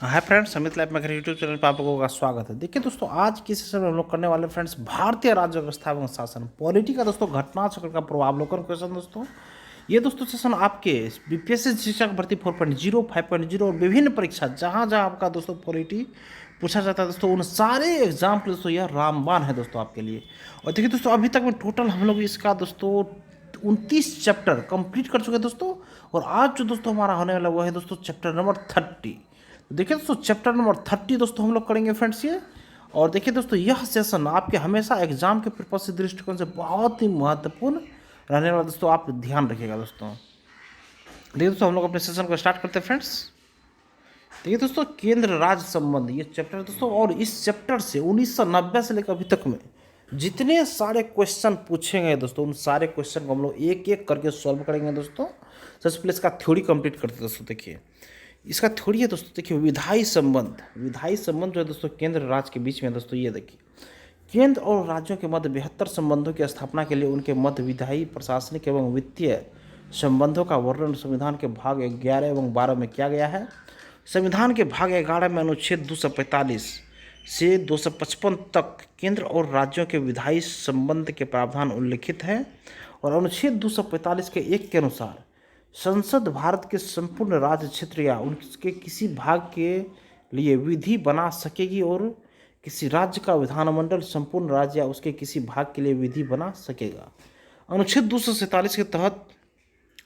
Hi friends, Amit life में मेरे YouTube channel पर आप लोगों का स्वागत है। देखिए दोस्तों, आज की सेशन में हम लोग करने वाले फ्रेंड्स भारतीय राज्य व्यवस्था एवं शासन पॉलिटी का दोस्तों घटना चक्र का प्रभावलोकन क्वेश्चन। दोस्तों ये दोस्तों सेशन आपके बीपीएससी शिक्षक भर्ती 4.0, 5.0 और विभिन्न परीक्षा जहाँ जहाँ आपका दोस्तों पॉलिटी पूछा जाता है दोस्तों, उन सारे एग्जाम के दोस्तों यह रामबाण है दोस्तों आपके लिए। और देखिए दोस्तों, अभी तक में टोटल हम लोग इसका दोस्तों 29 चैप्टर कंप्लीट कर चुके हैं दोस्तों। और आज जो दोस्तों हमारा होने वाला वो है दोस्तों चैप्टर नंबर 30। देखिए दोस्तों, चैप्टर नंबर 30 दोस्तों हम लोग करेंगे फ्रेंड्स ये। और देखिए दोस्तों, यह सेशन आपके हमेशा एग्जाम के पर्पज से दृष्टिकोण से बहुत ही महत्वपूर्ण रहने वाला दोस्तों, आप ध्यान रखिएगा दोस्तों। देखिए दोस्तों, हम लोग अपने सेशन को स्टार्ट करते हैं फ्रेंड्स। देखिए दोस्तों, केंद्र राज्य संबंध ये चैप्टर दोस्तों, और इस चैप्टर से 1990 से लेकर अभी तक में जितने सारे क्वेश्चन पूछे गए दोस्तों, उन सारे क्वेश्चन को हम लोग एक एक करके सॉल्व करेंगे दोस्तों। सबसे पहले इसका थ्योरी कंप्लीट करते हैं दोस्तों। देखिए इसका थ्योरी है दोस्तों, देखिए विधायी संबंध जो है दोस्तों केंद्र राज्य के बीच में दोस्तों, ये देखिए केंद्र और राज्यों के मध्य बेहतर संबंधों की स्थापना के लिए उनके मध्य विधायी, प्रशासनिक एवं वित्तीय संबंधों का वर्णन संविधान के भाग 11 एवं 12 में किया गया है। संविधान के भाग 11 में अनुच्छेद 245 से 255 तक केंद्र और राज्यों के विधायी संबंध के प्रावधान उल्लिखित हैं। और अनुच्छेद 245 के 1 के अनुसार संसद भारत के संपूर्ण राज्य क्षेत्र या उनके किसी भाग के लिए विधि बना सकेगी, और किसी राज्य का विधानमंडल संपूर्ण राज्य या उसके किसी भाग के लिए विधि बना सकेगा। अनुच्छेद 247 के तहत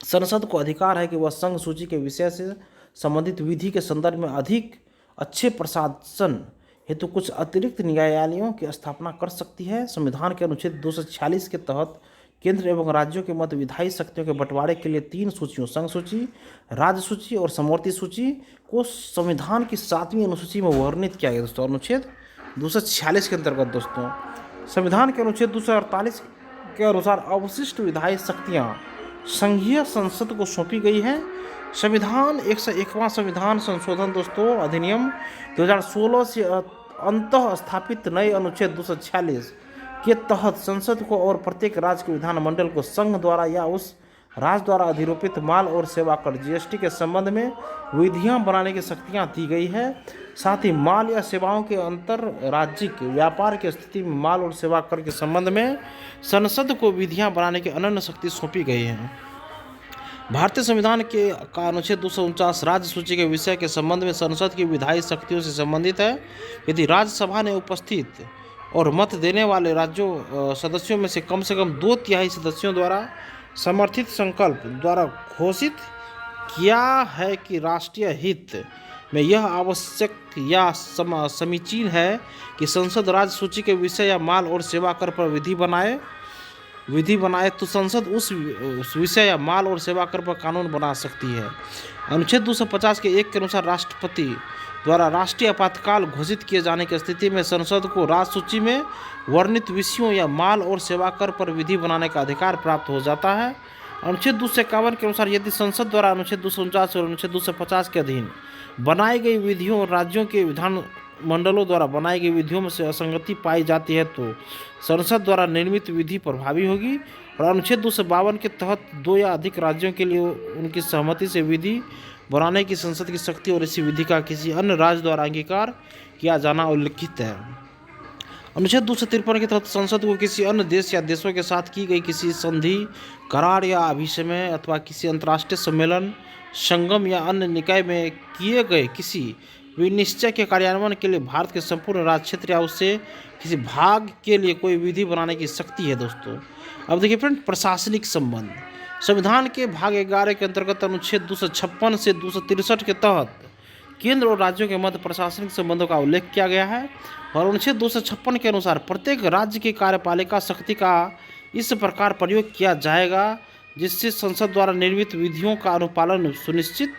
संसद को अधिकार है कि वह संघ सूची के विषय से संबंधित विधि के संदर्भ में अधिक अच्छे प्रशासन हेतु कुछ अतिरिक्त न्यायालयों की स्थापना कर सकती है। संविधान के अनुच्छेद 246 के तहत केंद्र एवं राज्यों के मध्य विधायी शक्तियों के बंटवारे के लिए 3 सूचियों, संघ सूची, राज्य सूची और समवर्ती सूची को संविधान की 7वीं अनुसूची में वर्णित किया गया दोस्तों। अनुच्छेद 246 के अंतर्गत दोस्तों संविधान के अनुच्छेद 248 के अनुसार अवशिष्ट विधायी शक्तियाँ संघीय संसद को सौंपी गई है। संविधान 101वां संविधान संशोधन दोस्तों अधिनियम 2016 से अंतः स्थापित नए अनुच्छेद 246 के तहत संसद को और प्रत्येक राज्य के विधानमंडल को संघ द्वारा या उस राज्य द्वारा अधिरोपित माल और सेवा कर जीएसटी के संबंध में विधियां बनाने की शक्तियां दी गई है। साथ ही माल या सेवाओं के अंतर राज्यिक व्यापार की स्थिति में माल और सेवा कर के संबंध में संसद को विधियां बनाने की अनन्य शक्ति सौंपी गई है। भारतीय संविधान के का अनुच्छेद 249 राज्य सूची के विषय के संबंध में संसद की विधायी शक्तियों से संबंधित है। यदि राज्यसभा ने उपस्थित और मत देने वाले राज्यों सदस्यों में से कम 2/3 सदस्यों द्वारा समर्थित संकल्प द्वारा घोषित किया है कि राष्ट्रीय हित में यह आवश्यक या समीचीन है कि संसद राज्य सूची के विषय या माल और सेवा कर पर विधि बनाए तो संसद उस विषय या माल और सेवा कर पर कानून बना सकती है। अनुच्छेद 250 के 1 के अनुसार राष्ट्रपति द्वारा राष्ट्रीय आपातकाल घोषित किए जाने की स्थिति में संसद को राज्य सूची में वर्णित विषयों या माल और सेवा कर पर विधि बनाने का अधिकार प्राप्त हो जाता है। अनुच्छेद 251 के अनुसार यदि संसद द्वारा अनुच्छेद 249 और अनुच्छेद 250 के अधीन बनाई गई विधियों और राज्यों के विधान मंडलों द्वारा बनाई गई विधियों में से असंगति पाई जाती है तो संसद द्वारा निर्मित विधि प्रभावी होगी। और अनुच्छेद 252 के तहत 2 या अधिक राज्यों के लिए उनकी सहमति से विधि बनाने की संसद की शक्ति और इसी विधि का किसी अन्य राज्य द्वारा अंगीकार किया जाना उल्लिखित है। अनुच्छेद 253 के तहत संसद को किसी अन्य देश या देशों के साथ की गई किसी संधि, करार या अभिसमय अथवा किसी अंतर्राष्ट्रीय सम्मेलन, संगम या अन्य निकाय में किए गए किसी विनिश्चय के कार्यान्वयन के लिए भारत के संपूर्ण राज्य क्षेत्र या उससे किसी भाग के लिए कोई विधि बनाने की शक्ति है दोस्तों। अब देखिए फ्रेंड, प्रशासनिक संबंध संविधान के भाग 11 के अंतर्गत अनुच्छेद 256 से 263 के तहत केंद्र और राज्यों के मध्य प्रशासनिक संबंधों का उल्लेख किया गया है। और अनुच्छेद 256 के अनुसार प्रत्येक राज्य की कार्यपालिका शक्ति का इस प्रकार प्रयोग किया जाएगा जिससे संसद द्वारा निर्मित विधियों का अनुपालन सुनिश्चित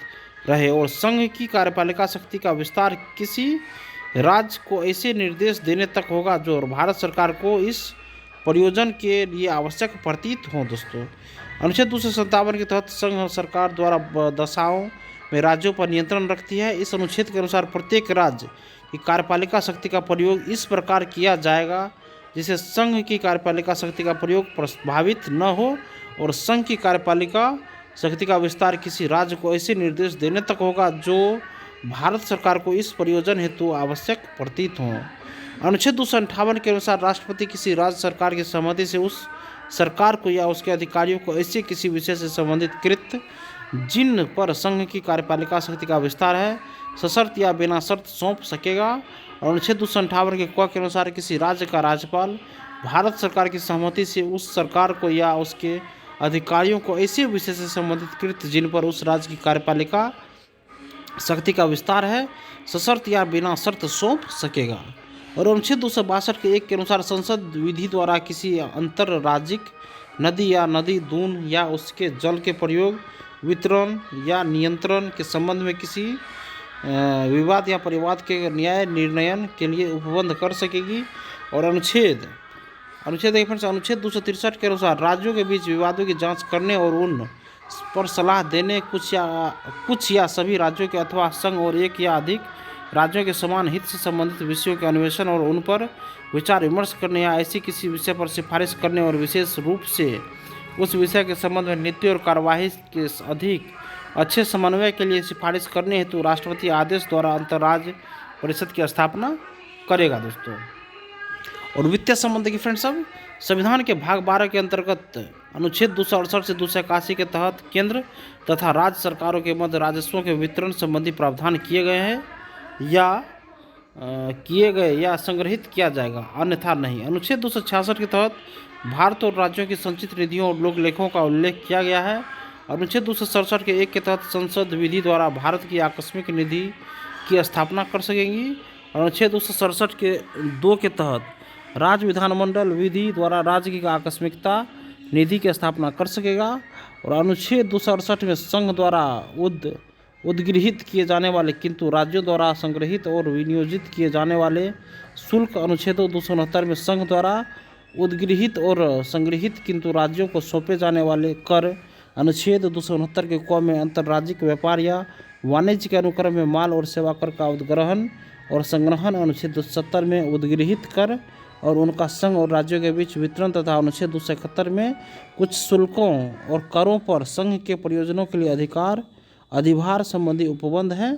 रहे, और संघ की कार्यपालिका शक्ति का विस्तार किसी राज्य को ऐसे निर्देश देने तक होगा जो भारत सरकार को इस प्रयोजन के लिए आवश्यक प्रतीत हो दोस्तों। अनुच्छेद 257 के तहत संघ सरकार द्वारा दशाओं में राज्यों पर नियंत्रण रखती है। इस अनुच्छेद के अनुसार प्रत्येक राज्य की कार्यपालिका शक्ति का प्रयोग इस प्रकार किया जाएगा जिससे संघ की कार्यपालिका शक्ति का प्रयोग प्रभावित न हो, और संघ की कार्यपालिका शक्ति का विस्तार किसी राज्य को ऐसे निर्देश देने तक होगा जो भारत सरकार को इस प्रयोजन हेतु आवश्यक प्रतीत हों। अनुच्छेद 258 के अनुसार राष्ट्रपति किसी राज्य सरकार की सहमति से उस सरकार को या उसके अधिकारियों को ऐसे किसी विषय से संबंधित कृत्य जिन पर संघ की कार्यपालिका शक्ति का विस्तार है सशर्त या बिना शर्त सौंप सकेगा। और अनुच्छेद 258 के क के अनुसार किसी राज्य का राज्यपाल भारत सरकार की सहमति से उस सरकार को या उसके अधिकारियों को ऐसे विषय से संबंधित कृत्य जिन पर उस राज्य की कार्यपालिका शक्ति का विस्तार है सशर्त या बिना शर्त सौंप सकेगा। और अनुच्छेद 262 के 1 के अनुसार संसद विधि द्वारा किसी अंतर्राज्यिक नदी या नदी दून या उसके जल के प्रयोग वितरण या नियंत्रण के संबंध में किसी विवाद या परिवाद के न्याय निर्णयन के लिए उपबंध कर सकेगी। और अनुच्छेद 263 के अनुसार राज्यों के बीच विवादों की जांच करने और उन पर सलाह देने कुछ या सभी राज्यों के अथवा संघ और एक या अधिक राज्यों के समान हित से संबंधित विषयों के अन्वेषण और उन पर विचार विमर्श करने या ऐसी किसी विषय पर सिफारिश करने और विशेष रूप से उस विषय के संबंध में नीति और कार्यवाही के अधिक अच्छे समन्वय के लिए सिफारिश करने हेतु राष्ट्रपति आदेश द्वारा अंतर्राज्य परिषद की स्थापना करेगा दोस्तों। और वित्तीय संबंध की फ्रेंड्स अब संविधान के भाग 12 के अंतर्गत अनुच्छेद 268 से 281 के तहत केंद्र तथा राज्य सरकारों के मध्य राजस्वों के वितरण संबंधी प्रावधान किए गए या संग्रहित किया जाएगा अन्यथा नहीं। अनुच्छेद 266 के तहत भारत और राज्यों की संचित निधियों और लोक लेखों का उल्लेख किया गया है। अनुच्छेद 267 के 1 के तहत संसद विधि द्वारा भारत की आकस्मिक निधि की स्थापना कर सकेंगी। और अनुच्छेद 267 के 2 के तहत राज्य विधानमंडल विधि द्वारा राज्य की आकस्मिकता निधि की स्थापना कर सकेगा। और अनुच्छेद 268 में संघ द्वारा उद्गृहित किए जाने वाले किंतु राज्यों द्वारा संग्रहित और विनियोजित किए जाने वाले शुल्क अनुच्छेदों 269 में संघ द्वारा उद्गृहित और संग्रहित किंतु राज्यों को सौंपे जाने वाले कर अनुच्छेद 269 के क में अंतर्राज्यिक व्यापार या वाणिज्य के अनुक्रम में माल और सेवा कर का उद्ग्रहण और संग्रहण अनुच्छेद 270 में उद्गृहित कर और उनका संघ और राज्यों के बीच वितरण तथा अनुच्छेद 271 में कुछ शुल्कों और करों पर संघ के प्रयोजनों के लिए अधिभार संबंधी उपबंध है।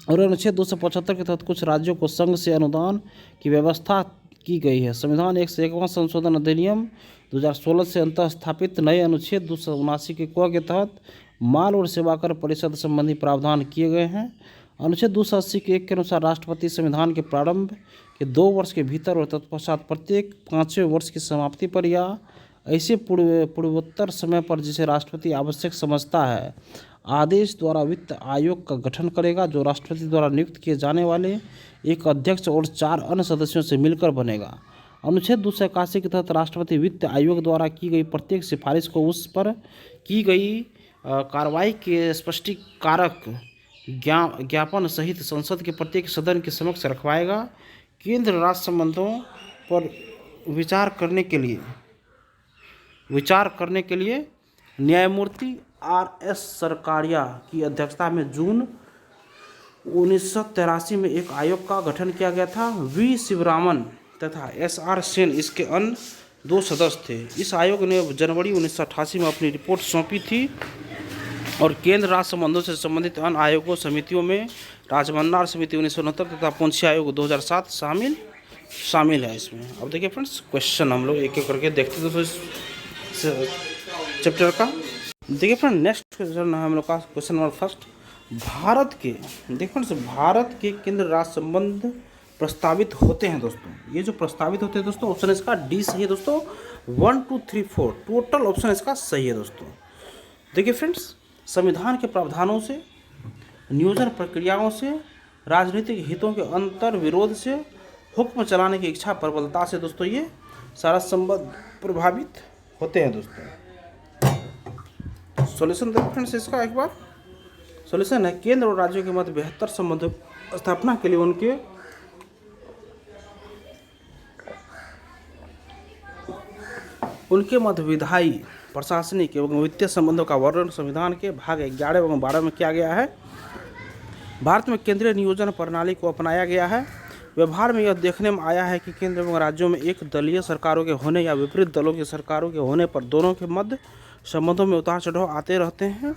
और अनुच्छेद 275 के तहत कुछ राज्यों को संघ से अनुदान की व्यवस्था की गई है। संविधान 101वां संशोधन अधिनियम 2016 से अंतः स्थापित नए अनुच्छेद 279 के क के तहत माल और सेवा कर परिषद संबंधी प्रावधान किए गए हैं। अनुच्छेद 280 के 1 के अनुसार राष्ट्रपति संविधान के प्रारंभ के 2 वर्ष के भीतर और तत्पश्चात प्रत्येक 5वें वर्ष की समाप्ति पर या ऐसे पूर्वोत्तर समय पर जिसे राष्ट्रपति आवश्यक समझता है आदेश द्वारा वित्त आयोग का गठन करेगा जो राष्ट्रपति द्वारा नियुक्त किए जाने वाले एक अध्यक्ष और 4 अन्य सदस्यों से मिलकर बनेगा। अनुच्छेद 281 के तहत राष्ट्रपति वित्त आयोग द्वारा की गई प्रत्येक सिफारिश को उस पर की गई कार्रवाई के स्पष्टीकारक ज्ञापन सहित संसद के प्रत्येक सदन के समक्ष रखवाएगा। केंद्र राज्य संबंधों पर विचार करने के लिए न्यायमूर्ति R.S. सरकारिया की अध्यक्षता में जून 1983 में एक आयोग का गठन किया गया था। V. शिवरामन तथा S.R. सेन इसके अन्य 2 सदस्य थे। इस आयोग ने जनवरी 1988 में अपनी रिपोर्ट सौंपी थी। और केंद्र राज्य संबंधों से संबंधित अन्य आयोगों समितियों में राजमन्दार समिति 1969 तथा पूंछी आयोग 2007 शामिल है इसमें। अब देखिए फ्रेंड्स क्वेश्चन हम लोग एक एक करके देखते थे इस चैप्टर का। देखिए फ्रेंड नेक्स्ट क्वेश्चन है हम लोग का क्वेश्चन नंबर फर्स्ट। भारत के केंद्र राज्य संबंध प्रस्तावित होते हैं दोस्तों। ये जो प्रस्तावित होते हैं दोस्तों ऑप्शन इसका डी सही है दोस्तों। 1 2 3 4 टोटल ऑप्शन इसका सही है दोस्तों। देखिए फ्रेंड्स संविधान के प्रावधानों से नियोजन प्रक्रियाओं से राजनीतिक हितों के अंतर विरोध से हुक्म चलाने की इच्छा प्रबलता से दोस्तों ये सारा संबंध प्रभावित होते हैं दोस्तों। सॉल्यूशन देखो फ्रेंड्स इसका एक बार सॉल्यूशन है केंद्र और राज्यों के मध्य बेहतर संबंध स्थापना के लिए उनके मध्य विधायी प्रशासनिक एवं वित्तीय संबंधों का वर्णन संविधान के भाग 11 एवं 12 में किया गया है। भारत में केंद्रीय नियोजन प्रणाली को अपनाया गया है। व्यवहार में यह देखने में आया है कि केंद्र एवं राज्यों में एक दलीय सरकारों के होने या विपरीत दलों की सरकारों के होने पर दोनों के मध्य संबंधों में उतार चढ़ाव आते रहते हैं।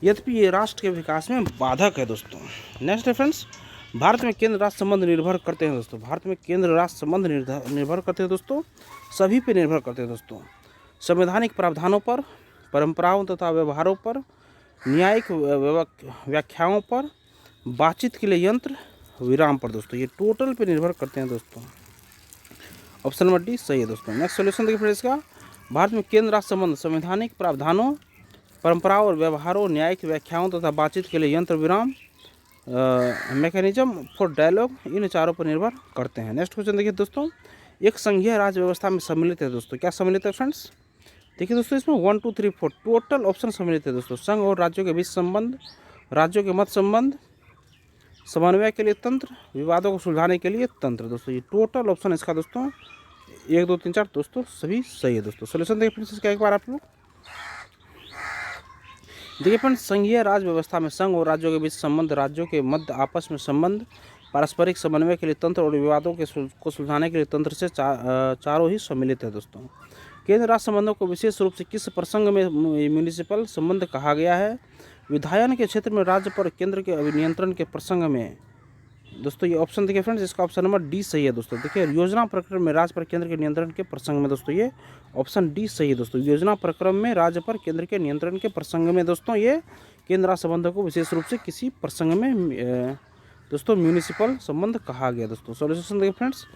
यद्यपि ये राष्ट्र के विकास में बाधक है दोस्तों। नेक्स्ट है फ्रेंड्स, भारत में केंद्र राष्ट्र संबंध निर्भर करते हैं दोस्तों। भारत में केंद्र राष्ट्र संबंध निर्भर करते हैं दोस्तों, सभी पे निर्भर करते हैं दोस्तों। संवैधानिक प्रावधानों पर, परंपराओं तथा व्यवहारों पर, न्यायिक व्याख्याओं पर, बातचीत के लिए यंत्र विराम पर दोस्तों, ये टोटल पे निर्भर करते हैं दोस्तों। ऑप्शन नंबर डी सही है दोस्तों। नेक्स्ट सोल्यूशन देखिए फ्रेंड्स इसका, भारत में केंद्र राष्ट्र संबंध संवैधानिक प्रावधानों, परंपराओं और व्यवहारों, न्यायिक व्याख्याओं तथा बातचीत के लिए यंत्र विराम, मैकेनिज्म फॉर डायलॉग, इन चारों पर निर्भर करते हैं। नेक्स्ट क्वेश्चन देखिए दोस्तों, एक संघीय राज्य व्यवस्था में सम्मिलित है दोस्तों। क्या सम्मिलित है फ्रेंड्स? देखिए दोस्तों, इसमें 1 2 3 4 टोटल ऑप्शन सम्मिलित है दोस्तों। संघ और राज्यों के बीच संबंध, राज्यों के मत संबंध, समन्वय के लिए तंत्र, विवादों को सुलझाने के लिए तंत्र दोस्तों, ये टोटल ऑप्शन इसका दोस्तों 1 2 3 4 दोस्तों सभी सही है दोस्तों। सोल्यूशन देखिए फ्रेंड्स इसका एक बार आप लोग देखिए फ्रेंड्स, संघीय राज्य व्यवस्था में संघ और राज्यों के बीच संबंध, राज्यों के मध्य आपस में संबंध, पारस्परिक समन्वय के लिए तंत्र और विवादों को सुलझाने के लिए तंत्र से चारों ही सम्मिलित है दोस्तों। केंद्र राज्य संबंधों को विशेष रूप से किस प्रसंग में म्यूनिसिपल संबंध कहा गया है? विधायन के क्षेत्र में राज्य पर केंद्र के नियंत्रण के प्रसंग में दोस्तों, ये ऑप्शन देखिए फ्रेंड्स इसका ऑप्शन नंबर डी सही है दोस्तों। देखिए, योजना प्रकरण में राज्य पर केंद्र के नियंत्रण के प्रसंग में दोस्तों, ये ऑप्शन डी सही है दोस्तों। योजना प्रकरण में राज्य पर केंद्र के नियंत्रण के प्रसंग में दोस्तों, ये केंद्र राज्य संबंधों को विशेष रूप से किसी प्रसंग में दोस्तों म्यूनिसिपल संबंध कहा गया दोस्तों। सॉल्यूशन देखिए फ्रेंड्स,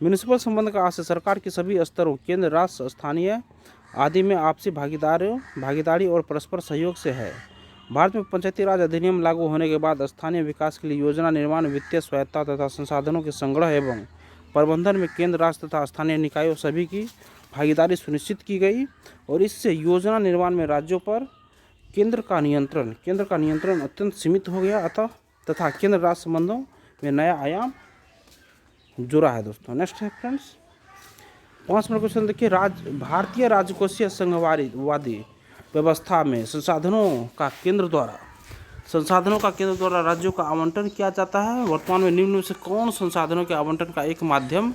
म्यूनिसिपल संबंध का आशय सरकार के सभी स्तरों, केंद्र, राज्य, स्थानीय आदि में आपसी भागीदारी और परस्पर सहयोग से है। भारत में पंचायती राज अधिनियम लागू होने के बाद स्थानीय विकास के लिए योजना निर्माण, वित्तीय स्वायत्तता तथा संसाधनों के संग्रह एवं प्रबंधन में केंद्र, राज्य तथा स्थानीय निकायों सभी की भागीदारी सुनिश्चित की गई और इससे योजना निर्माण में राज्यों पर केंद्र का नियंत्रण अत्यंत सीमित हो गया तथा केंद्र राज्य संबंधों में नया आयाम जुड़ा है दोस्तों। नेक्स्ट है फ्रेंड्स, 5 नंबर क्वेश्चन देखिए, भारतीय राजकोषीय संघवादी व्यवस्था में संसाधनों का केंद्र द्वारा राज्यों का आवंटन किया जाता है। वर्तमान में निम्न में से कौन संसाधनों के आवंटन का एक माध्यम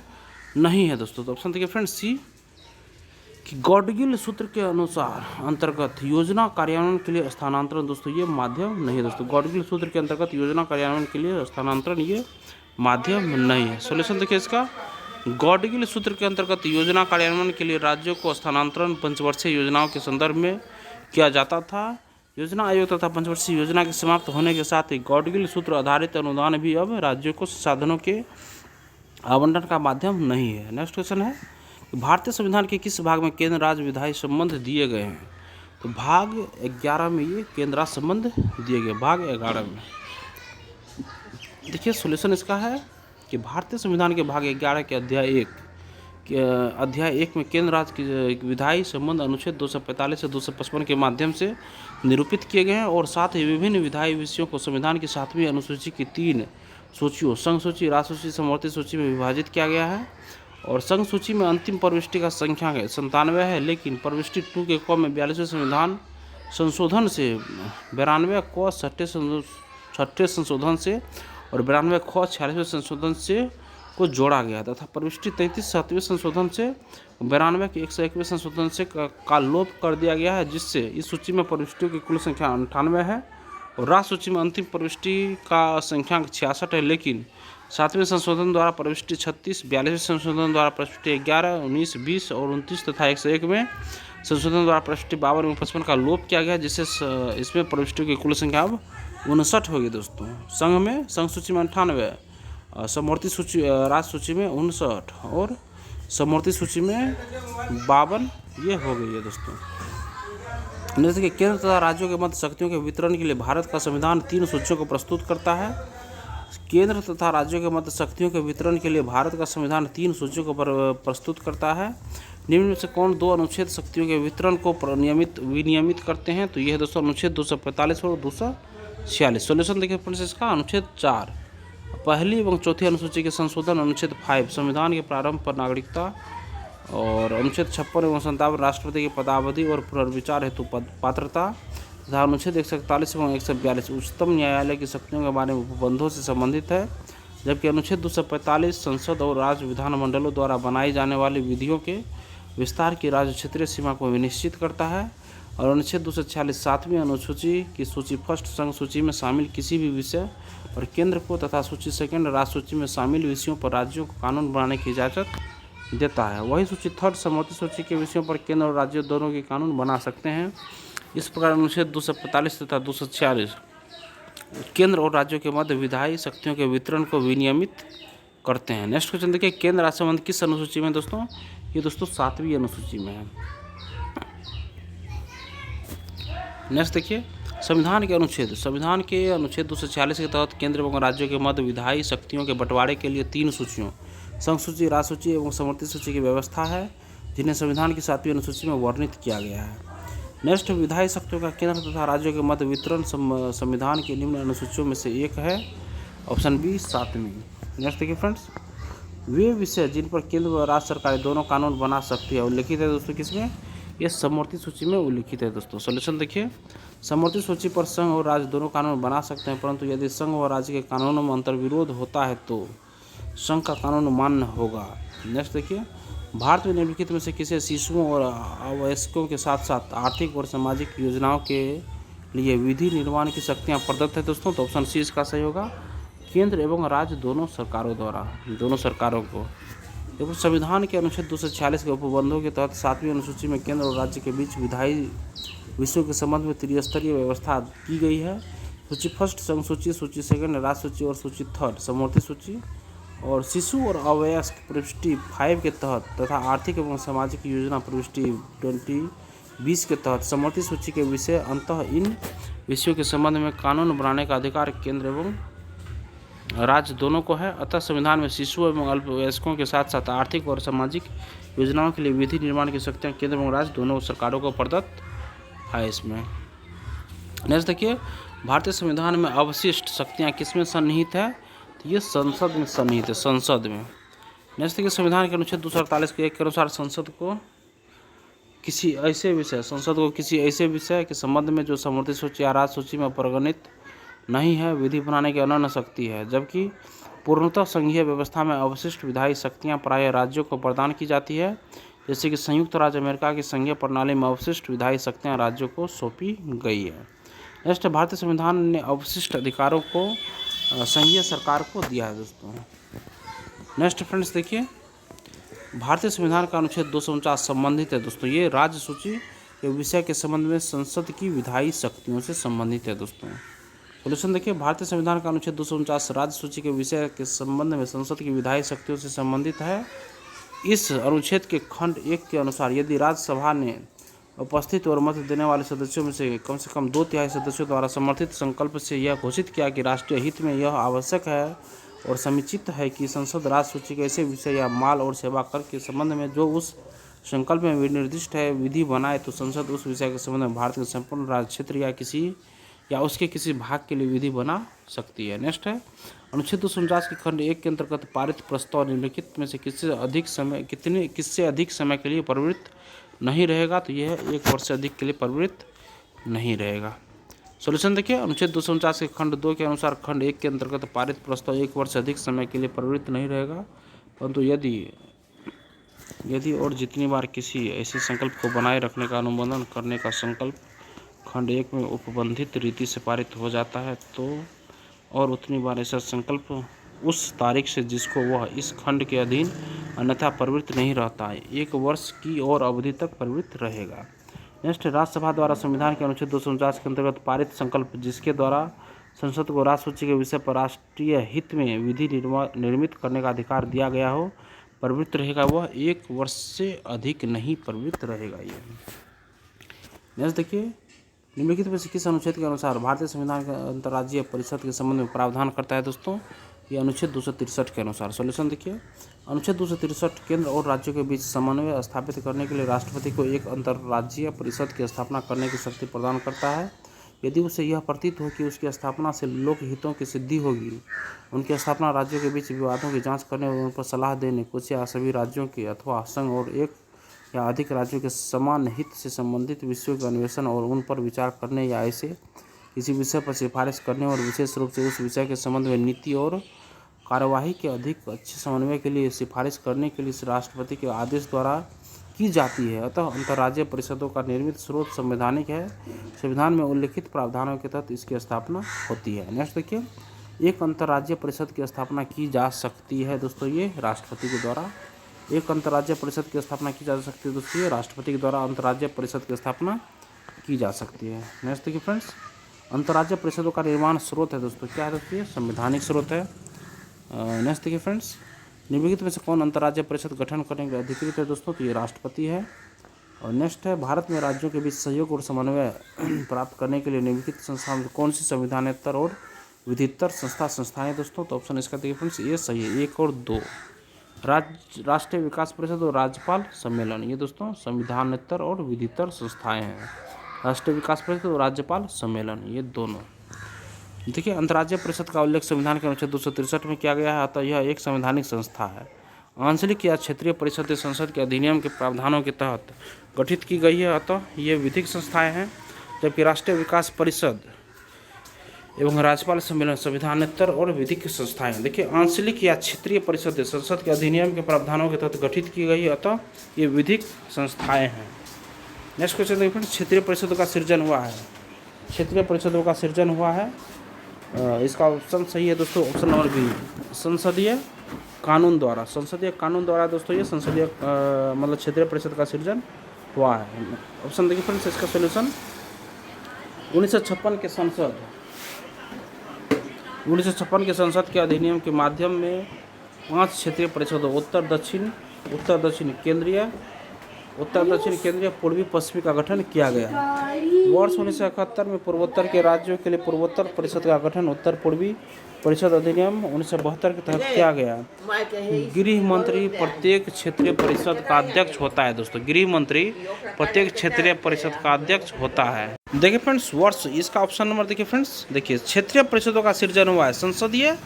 नहीं है दोस्तों? तो ऑप्शन देखिए फ्रेंड्स सी, कि गॉडगिल सूत्र के अनुसार अंतर्गत योजना कार्यान्वयन के लिए स्थानांतरण दोस्तों, ये माध्यम नहीं है दोस्तों। गॉडगिल सूत्र के अंतर्गत योजना कार्यान्वयन के लिए स्थानांतरण ये माध्यम नहीं है। सोल्यूशन देखिए इसका, गॉडगिल सूत्र के अंतर्गत योजना कार्यान्वयन के लिए राज्यों को स्थानांतरण पंचवर्षीय योजनाओं के संदर्भ में किया जाता था। योजना आयोग तथा पंचवर्षीय योजना के समाप्त होने के साथ ही गॉडगिल सूत्र आधारित अनुदान भी अब राज्यों को संसाधनों के आवंटन का माध्यम नहीं है। नेक्स्ट क्वेश्चन है, भारतीय संविधान के किस भाग में केंद्र राज्य विधायी संबंध दिए गए हैं? तो भाग 11 में ये केंद्र राज्य संबंध दिए गए, भाग 11 में। देखिए सोल्यूशन इसका है कि भारतीय संविधान के भाग 11 के अध्याय 1 में केंद्र राज्य के विधायी संबंध अनुच्छेद 245 से 255 के माध्यम से निरूपित किए गए हैं और साथ ही विभिन्न विधायी विषयों को संविधान की 7वीं अनुसूची की 3 सूचियों, संघ सूची, राज्य सूची, समवर्ती सूची में विभाजित किया गया है। और संघ सूची में अंतिम प्रविष्टि का संख्या 97 है, लेकिन प्रविष्टि 2 के क में 42वें संविधान संशोधन से 92 क 6ठे संशोधन से और 92 ख 46वें संशोधन से को जोड़ा गया तथा प्रविष्टि 33 7वें संशोधन से 92 के 101वें संशोधन से का लोप कर दिया गया है, जिससे इस सूची में प्रविष्टियों की कुल संख्या 98 है और राज्य सूची में अंतिम प्रविष्टि का संख्यांक 66 है, लेकिन 7वें संशोधन द्वारा प्रविष्टि 36, 42वें संशोधन द्वारा प्रविष्टि 11, 19, 20 और 29 तथा 101 में संशोधन द्वारा प्रविष्टि 52 एवं 55 का लोप किया गया, जिससे इसमें प्रविष्टियों की कुल संख्या अब 59 होगी दोस्तों। संघ सूची में 98, समवर्ती सूची राज्य सूची में 59 और समवर्ती सूची में 52 ये हो गई है दोस्तों। जैसे कि केंद्र तथा राज्यों के मध्य शक्तियों के वितरण के लिए भारत का संविधान 3 सूचियों को प्रस्तुत करता है। केंद्र तथा राज्यों के मध्य शक्तियों के वितरण के लिए भारत का संविधान 3 सूचियों को प्रस्तुत करता है। निम्न में से कौन 2 अनुच्छेद शक्तियों के वितरण को विनियमित करते हैं? तो यह है दोस्तों अनुच्छेद 245 और 246। सोल्यूशन देखिए फ्रेंड्स इसका, अनुच्छेद 4 पहली एवं चौथी अनुसूची के संशोधन, अनुच्छेद 5 संविधान के प्रारंभ पर नागरिकता और अनुच्छेद 56 एवं 57 राष्ट्रपति की पदावधि और पुनर्विचार हेतु पात्रता तथा अनुच्छेद 141 एवं 142 उच्चतम न्यायालय की शक्तियों के बारे में उपबंधों से संबंधित है, जबकि अनुच्छेद 245 संसद और राज्य विधानमंडलों द्वारा बनाई जाने वाली विधियों के विस्तार की राज्य क्षेत्रीय सीमा को निश्चित करता है। और अनुच्छेद 246 7वीं अनुसूची की सूची फर्स्ट संघ सूची में शामिल किसी भी विषय और केंद्र को तथा सूची सेकंड राज्य सूची में शामिल विषयों पर राज्यों को कानून बनाने की इजाज़त देता है। वही सूची थर्ड समवर्ती सूची के विषयों पर केंद्र और राज्य दोनों के कानून बना सकते हैं। इस प्रकार अनुच्छेद 245 तथा 246 केंद्र और राज्यों के मध्य विधायी शक्तियों के वितरण को विनियमित करते हैं। नेक्स्ट क्वेश्चन देखिए, केंद्र राज्य संबंध किस अनुसूची में दोस्तों? ये दोस्तों 7वीं अनुसूची में है। नेक्स्ट देखिए, संविधान के अनुच्छेद 246 के तहत केंद्र एवं राज्यों के मध्य विधायी शक्तियों के बंटवारे के लिए 3 सूचियों संघ सूची, राज्य सूची एवं समवर्ती सूची की व्यवस्था है, जिन्हें संविधान की 7वीं अनुसूची में वर्णित किया गया है। नेक्स्ट, विधायी शक्तियों का केंद्र तथा राज्यों के मध्य वितरण संविधान की निम्न अनुसूचियों में से एक है। ऑप्शन बी 7वीं। नेक्स्ट देखिए फ्रेंड्स, वे विषय जिन पर केंद्र व राज्य सरकारें दोनों कानून बना सकती है उल्लिखित है दोस्तों किसमें? ये समवर्ती सूची में उल्लिखित है दोस्तों। सॉल्यूशन देखिए, समवर्ती सूची पर संघ और राज्य दोनों कानून बना सकते हैं, परंतु यदि संघ और राज्य के कानूनों में अंतर्विरोध होता है तो संघ का कानून मान्य होगा। नेक्स्ट देखिए, भारत में निम्नलिखित में से किसे शिशुओं और अवयस्कों के साथ साथ आर्थिक और सामाजिक योजनाओं के लिए विधि निर्माण की शक्तियाँ प्रदत्त है दोस्तों? तो ऑप्शन सी इसका सही होगा, केंद्र एवं राज्य दोनों सरकारों द्वारा, दोनों सरकारों को। देखो, संविधान के अनुच्छेद 246 के उपबंधों के तहत 7वीं अनुसूची में केंद्र और राज्य के बीच विधायी विषयों के संबंध में त्रिस्तरीय व्यवस्था की गई है। सूची फर्स्ट संघ सूची, सूची सेकंड राज्य सूची और सूची थर्ड समवर्ती सूची। और शिशु और अवयस्क प्रविष्टि 5 के तहत तथा आर्थिक एवं सामाजिक योजना प्रविष्टि 2020 के तहत समवर्ती सूची के विषय अंततः इन विषयों के संबंध में कानून बनाने का अधिकार केंद्र एवं राज्य दोनों को है। अतः संविधान में शिशुओं एवं अल्पवयस्कों के साथ साथ आर्थिक और सामाजिक योजनाओं के लिए विधि निर्माण की शक्तियाँ केंद्र एवं राज्य दोनों सरकारों को प्रदत्त है इसमें। नेक्स्ट देखिए, भारतीय संविधान में अवशिष्ट शक्तियाँ किसमें सन्निहित है? तो ये संसद में सन्निहित है, संसद में। नेक्स्ट देखिए, संविधान के अनुच्छेद 248 के 1 के अनुसार संसद को किसी ऐसे विषय के संबंध में जो समवर्ती सूची या राज्य सूची में परिगणित नहीं है विधि बनाने की अनन्य शक्ति है, जबकि पूर्णतः संघीय व्यवस्था में अवशिष्ट विधायी शक्तियां प्रायः राज्यों को प्रदान की जाती है, जैसे कि संयुक्त राज्य अमेरिका की संघीय प्रणाली में अवशिष्ट विधायी शक्तियां राज्यों को सौंपी गई है। नेक्स्ट, भारतीय संविधान ने अवशिष्ट अधिकारों को संघीय सरकार को दिया है दोस्तों। नेक्स्ट फ्रेंड्स देखिए, भारतीय संविधान का अनुच्छेद 249 संबंधित है दोस्तों, ये राज्य सूची के विषय के संबंध में संसद की विधायी शक्तियों से संबंधित है दोस्तों। सॉल्यूशन देखिए, भारतीय संविधान का अनुच्छेद 249 राज्य सूची के विषय के संबंध में संसद की विधायी शक्तियों से संबंधित है। इस अनुच्छेद के खंड 1 के अनुसार यदि राज्यसभा ने उपस्थित और मत देने वाले सदस्यों में से कम 2/3 सदस्यों द्वारा समर्थित संकल्प से यह घोषित किया कि राष्ट्रीय हित में यह आवश्यक है और समुचित है कि संसद राज्य सूची के ऐसे विषय या माल और सेवा कर के संबंध में जो उस संकल्प में विनिर्दिष्ट है विधि बनाए, तो संसद उस विषय के संबंध में भारत के संपूर्ण राज्य क्षेत्र या उसके किसी भाग के लिए विधि बना सकती है। नेक्स्ट है, अनुच्छेद 249 के खंड 1 के अंतर्गत पारित प्रस्ताव निम्नलिखित में से किससे अधिक समय के लिए प्रवृत्त नहीं रहेगा? तो यह 1 वर्ष से अधिक के लिए प्रवृत्त नहीं रहेगा। सॉल्यूशन देखिए, अनुच्छेद 249 के खंड 2 के अनुसार खंड 1 के अंतर्गत पारित प्रस्ताव 1 वर्ष से अधिक समय के लिए प्रवृत्त नहीं रहेगा, परंतु यदि और जितनी बार किसी ऐसे संकल्प को बनाए रखने का अनुमोदन करने का संकल्प खंड 1 में उपबंधित रीति से पारित हो जाता है तो और उतनी बार ऐसा संकल्प उस तारीख से जिसको वह इस खंड के अधीन अन्यथा प्रवृत्त नहीं रहता है 1 वर्ष की और अवधि तक प्रवृत्त रहेगा। नेक्स्ट, राज्यसभा द्वारा संविधान के अनुच्छेद 249 के अंतर्गत पारित संकल्प जिसके द्वारा संसद को राज्य सूची के विषय पर राष्ट्रीय हित में विधि निर्मित करने का अधिकार दिया गया हो प्रवृत्त रहेगा, वह 1 वर्ष से अधिक नहीं प्रवृत्त रहेगा। ये नेक्स्ट देखिए, निम्नलिखित में से किस अनुच्छेद के अनुसार भारतीय संविधान के अंतर्राज्यीय परिषद के संबंध में प्रावधान करता है दोस्तों? ये अनुच्छेद 263 के अनुसार। सॉल्यूशन देखिए, अनुच्छेद 263 केंद्र और राज्यों के बीच समन्वय स्थापित करने के लिए राष्ट्रपति को एक अंतर्राज्यीय परिषद की स्थापना करने की शक्ति प्रदान करता है। यदि उसे यह प्रतीत हो कि उसकी स्थापना से लोक हितों की सिद्धि होगी, उनकी स्थापना राज्यों के बीच विवादों की जाँच करने और उन पर सलाह देने, कुछ या सभी राज्यों के अथवा संघ और एक या अधिक राज्यों के समान हित से संबंधित विषयों के अन्वेषण और उन पर विचार करने या ऐसे किसी विषय पर सिफारिश करने और विशेष रूप से उस विषय के संबंध में नीति और कार्यवाही के अधिक अच्छे समन्वय के लिए सिफारिश करने के लिए राष्ट्रपति के आदेश द्वारा की जाती है। अतः अंतर्राज्यीय परिषदों का निर्मित स्रोत संवैधानिक है। संविधान में उल्लिखित प्रावधानों के तहत इसकी स्थापना होती है। नेक्स्ट देखिए, एक अंतर्राज्यीय परिषद की स्थापना की जा सकती है दोस्तों ये राष्ट्रपति के द्वारा। एक अंतर्राज्यीय परिषद की स्थापना की जा सकती है दोस्तों ये राष्ट्रपति के द्वारा अंतर्राज्यीय परिषद की स्थापना की जा सकती है। नेक्स्ट देखिए फ्रेंड्स, अंतर्राज्यीय परिषदों का निर्माण स्रोत है दोस्तों, क्या है दोस्तों ये संवैधानिक स्रोत है। नेक्स्ट देखिए फ्रेंड्स, निम्नलिखित में से कौन अंतर्राज्यीय परिषद गठन करने के अधिकृत है दोस्तों, तो ये राष्ट्रपति है। और नेक्स्ट है, भारत में राज्यों के बीच सहयोग और समन्वय प्राप्त करने के लिए निम्नलिखित संस्थाओं में कौन सी संविधानेतर और विधितर संस्थाएं दोस्तों, तो ऑप्शन इसका देखिए फ्रेंड्स ये सही है, 1 और 2। राष्ट्रीय विकास परिषद और राज्यपाल सम्मेलन, ये दोस्तों संविधानेतर और विधितर संस्थाएं हैं। राष्ट्रीय विकास परिषद और राज्यपाल सम्मेलन, ये दोनों। देखिए, अंतर्राज्यीय परिषद का उल्लेख संविधान के अनुच्छेद 263 में किया गया है। अतः यह एक संवैधानिक संस्था है। आंचलिक या क्षेत्रीय परिषदें संसद के अधिनियम के प्रावधानों के तहत गठित की गई है। अतः ये विधिक संस्थाएं हैं। जबकि राष्ट्रीय विकास परिषद एवं राज्यपाल सम्मेलन संविधानेतर और विधिक संस्थाएं। देखिए, आंचलिक या क्षेत्रीय परिषदें संसद के अधिनियम के प्रावधानों के तहत गठित की गई है। अतः ये विधिक संस्थाएं हैं। नेक्स्ट क्वेश्चन देखिए, क्षेत्रीय परिषदों का सृजन हुआ है। क्षेत्रीय परिषदों का सृजन हुआ है, इसका ऑप्शन सही है दोस्तों, ऑप्शन नंबर बी, संसदीय कानून द्वारा। संसदीय कानून द्वारा दोस्तों ये संसदीय मतलब क्षेत्रीय परिषद का सृजन हुआ है। ऑप्शन देखिए फ्रेंड्स, इसका सोल्यूशन 1956 के संसद के अधिनियम के माध्यम में 5 क्षेत्रीय परिषदों उत्तर दक्षिण केंद्रीय, पूर्वी पश्चिमी का गठन किया गया। वर्ष 1971 में पूर्वोत्तर के राज्यों के लिए पूर्वोत्तर परिषद का गठन उत्तर पूर्वी परिषद अधिनियम 1972 के तहत किया गया। गृह मंत्री प्रत्येक क्षेत्रीय परिषद का अध्यक्ष होता है दोस्तों। गृह मंत्री प्रत्येक क्षेत्रीय परिषद का अध्यक्ष होता है। देखिए फ्रेंड्स, वर्ष इसका ऑप्शन नंबर देखिए फ्रेंड्स, देखिए क्षेत्रीय परिषदों का सृजन हुआ है संसदीय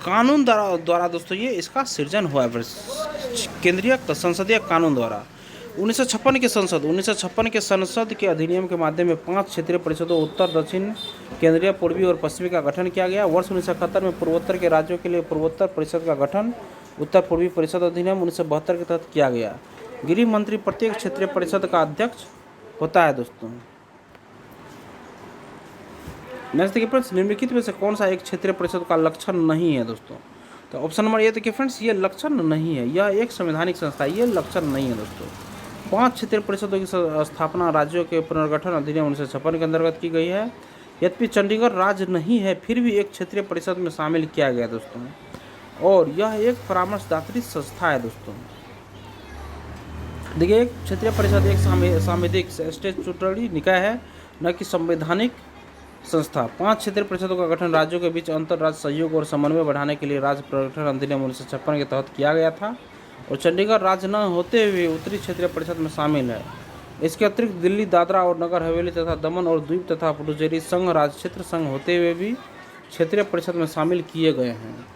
कानून द्वारा दोस्तों, ये इसका सृजन हुआ है केंद्रीय संसदीय कानून द्वारा। 1956 के संसद के अधिनियम के माध्यम में 5 क्षेत्रीय परिषदों उत्तर दक्षिण केंद्रीय पूर्वी और पश्चिमी का गठन किया गया। वर्ष 1971 में पूर्वोत्तर के राज्यों के लिए पूर्वोत्तर परिषद का गठन उत्तर पूर्वी परिषद अधिनियम 1972 के तहत किया गया। गृह मंत्री प्रत्येक क्षेत्रीय परिषद का अध्यक्ष होता है दोस्तों। नेक्स्ट देखिए फ्रेंड्स, निम्नलिखित में से कौन सा एक क्षेत्रीय परिषद का लक्षण नहीं है दोस्तों, तो ऑप्शन नंबर ए देखिए फ्रेंड्स, ये लक्षण नहीं है, यह एक संवैधानिक संस्था है, ये लक्षण नहीं है दोस्तों। 5 क्षेत्रीय परिषदों की स्थापना राज्यों के पुनर्गठन अधिनियम 1956 के अंतर्गत की गई है। यद्यपि चंडीगढ़ राज्य नहीं है, फिर भी एक क्षेत्रीय परिषद में शामिल किया गया दोस्तों, और यह एक परामर्शदात्री संस्था है दोस्तों। देखिए, एक क्षेत्रीय परिषद एक सांविधिक स्टैट्यूटरी निकाय है, न कि संवैधानिक संस्था। 5 क्षेत्रीय परिषदों का गठन राज्यों के बीच अंतर्राज्य सहयोग और समन्वय बढ़ाने के लिए राज्य पुनर्गठन अधिनियम 1956 के तहत किया गया था, और चंडीगढ़ राज्य न होते हुए उत्तरी क्षेत्रीय परिषद में शामिल है। इसके अतिरिक्त दिल्ली, दादरा और नगर हवेली तथा दमन और द्वीप तथा पुडुचेरी संघ राज्य क्षेत्र संघ होते हुए भी क्षेत्रीय परिषद में शामिल किए गए हैं।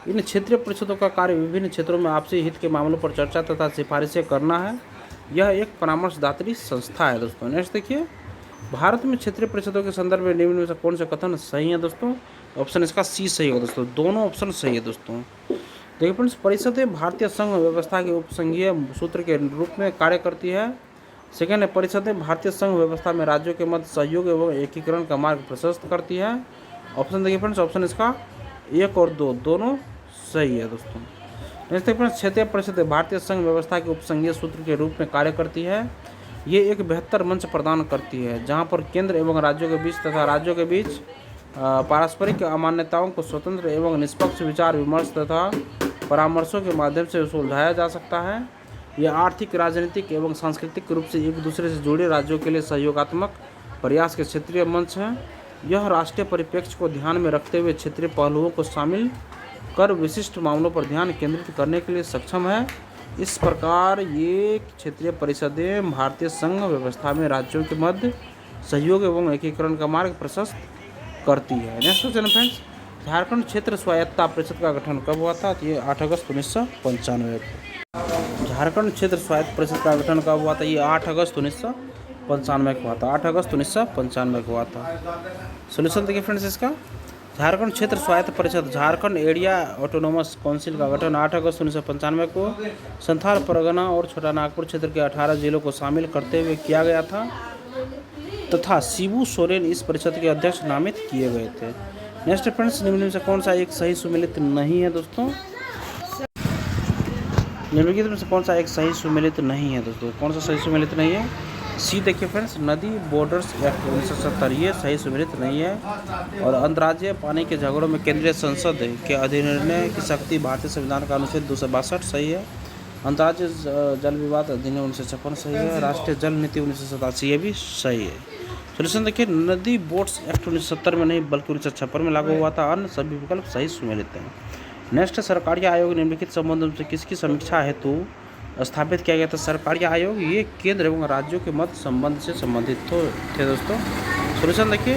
इन क्षेत्रीय परिषदों का कार्य विभिन्न क्षेत्रों में आपसी हित के मामलों पर चर्चा तथा सिफारिशें करना है। यह एक परामर्शदात्री संस्था है दोस्तों। नेक्स्ट देखिए, भारत में क्षेत्रीय परिषदों के संदर्भ में निम्न में से कौन से कथन सही है दोस्तों, ऑप्शन इसका सी सही होगा दोस्तों, दोनों ऑप्शन सही है दोस्तों। देखिए फ्रेंड्स, परिषदें भारतीय संघ व्यवस्था के उपसंघीय सूत्र के रूप में कार्य करती है। सेकेंड है, परिषदें भारतीय संघ व्यवस्था में राज्यों के मध्य सहयोग एवं एकीकरण का मार्ग प्रशस्त करती है। ऑप्शन देखिए फ्रेंड्स, ऑप्शन इसका 1 और 2 दोनों सही है दोस्तों। नेक्स्ट देखिए फ्रेंड्स, क्षेत्रीय परिषदें भारतीय संघ व्यवस्था के उपसंघीय सूत्र के रूप में कार्य करती है। ये एक बेहतर मंच प्रदान करती है जहाँ पर केंद्र एवं राज्यों के बीच तथा राज्यों के बीच पारस्परिक अमान्यताओं को स्वतंत्र एवं निष्पक्ष विचार विमर्श तथा परामर्शों के माध्यम से सुलझाया जा सकता है। यह आर्थिक, राजनीतिक एवं सांस्कृतिक रूप से एक दूसरे से जुड़े राज्यों के लिए सहयोगात्मक प्रयास के क्षेत्रीय मंच है। यह राष्ट्रीय परिप्रेक्ष्य को ध्यान में रखते हुए क्षेत्रीय पहलुओं को शामिल कर विशिष्ट मामलों पर ध्यान केंद्रित करने के लिए सक्षम है। इस प्रकार ये क्षेत्रीय परिषदें भारतीय संघ व्यवस्था में राज्यों के मध्य सहयोग एवं एकीकरण का मार्ग प्रशस्त करती है। नेक्स्ट क्वेश्चन फ्रेंड्स, झारखंड क्षेत्र स्वायत्तता परिषद का गठन कब हुआ था, तो ये 8 अगस्त 1995 को। झारखंड क्षेत्र स्वायत्त परिषद का गठन कब हुआ था, ये 8 अगस्त 1995 को हुआ था। 8 अगस्त 1995 को हुआ था। सोल्यूशन देखिए फ्रेंड्स, इसका झारखंड क्षेत्र स्वायत्त परिषद झारखंड एरिया ऑटोनोमस काउंसिल का गठन 8 अगस्त 1995 को संथाल परगना और छोटा नागपुर क्षेत्र के 18 जिलों को शामिल करते हुए किया गया था तथा शिबू सोरेन इस परिषद के अध्यक्ष नामित किए गए थे। नेक्स्ट फ्रेंड्स, निम्न में से कौन सा एक सही सुमेलित नहीं है दोस्तों? निम्नलिखित में से कौन सा एक सही सुमेलित नहीं है दोस्तों? कौन सा सही सुमेलित नहीं है? सी देखिए फ्रेंड्स, नदी बॉर्डर्स एक्ट 1970 ये सही सुमेलित नहीं है। और अंतर्राज्यीय पानी के झगड़ों में केंद्रीय संसद के अधिनिर्णय की शक्ति भारतीय संविधान का अनुच्छेद 262 सही है। अंतर्राज्यीय जल विवाद अधिनियम 1956 सही है। राष्ट्रीय जल नीति 1987 ये भी सही है। सोल्यूशन देखिए, नदी बोट्स एक्ट 1970 में नहीं बल्कि 1956 में लागू हुआ था। अन्य सभी विकल्प सही सुमेलित हैं। नेक्स्ट, सरकारी आयोग निम्नलिखित संबंधों से किसकी समीक्षा हेतु स्थापित किया गया था? सरकारी आयोग ये केंद्र एवं राज्यों के मध्य संबंध से संबंधित थे दोस्तों। सोल्यूशन देखिए,